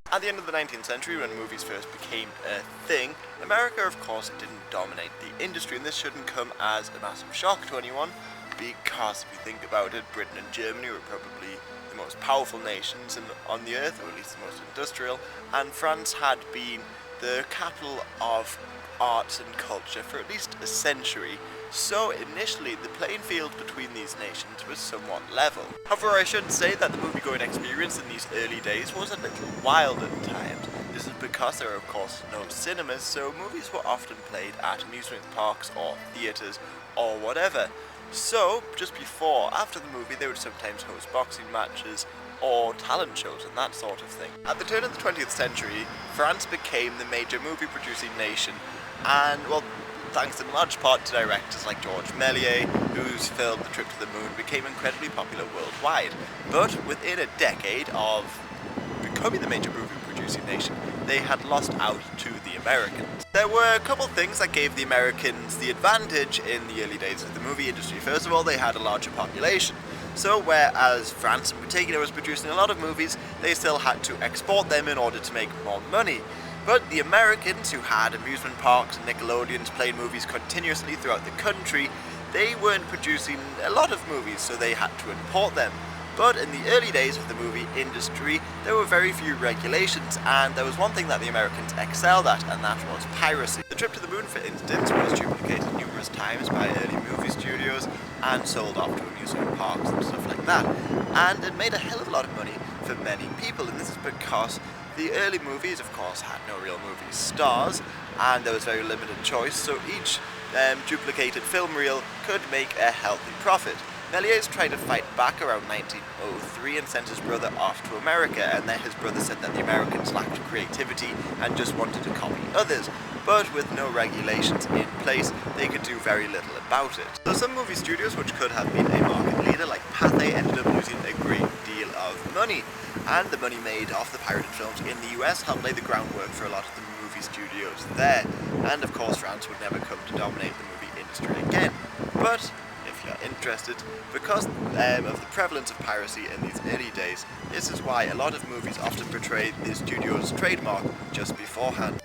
At the end of the 19th century, when movies first became a thing, America of course didn't dominate the industry, and this shouldn't come as a massive shock to anyone, because if you think about it, Britain and Germany were probably the most powerful nations on the earth, or at least the most industrial, and France had been the capital of arts and culture for at least a century, so initially the playing field between these nations was somewhat level. However, I should say that the movie-going experience in these early days was a little wild at times. This is because there are of course no cinemas, so movies were often played at amusement parks or theatres or whatever. So, just before, after the movie, they would sometimes host boxing matches or talent shows and that sort of thing. At the turn of the 20th century, France became the major movie-producing nation, and, well, thanks in large part to directors like Georges Méliès, whose film The Trip to the Moon became incredibly popular worldwide. But within a decade of becoming the major movie-producing nation, they had lost out to the Americans. There were a couple things that gave the Americans the advantage in the early days of the movie industry. First of all, they had a larger population. So whereas France in particular was producing a lot of movies, they still had to export them in order to make more money. But the Americans, who had amusement parks and Nickelodeons playing movies continuously throughout the country, they weren't producing a lot of movies, so they had to import them. But in the early days of the movie industry, there were very few regulations, and there was one thing that the Americans excelled at, and that was piracy. The Trip to the Moon, for instance, was duplicated numerous times by early movie studios and sold off to amusement parks and stuff like that. And it made a hell of a lot of money for many people, and this is because the early movies, of course, had no real movie stars, and there was very limited choice, so each duplicated film reel could make a healthy profit. Méliès tried to fight back around 1903 and sent his brother off to America, and then his brother said that the Americans lacked creativity and just wanted to copy others. But with no regulations in place, they could do very little about it. So some movie studios which could have been a market leader, like Pathé, ended up losing a great deal of money. And the money made off the pirated films in the US helped lay the groundwork for a lot of the movie studios there. And of course France would never come to dominate the movie industry again. But if you're interested, because of the prevalence of piracy in these early days, this is why a lot of movies often portray the studio's trademark just beforehand.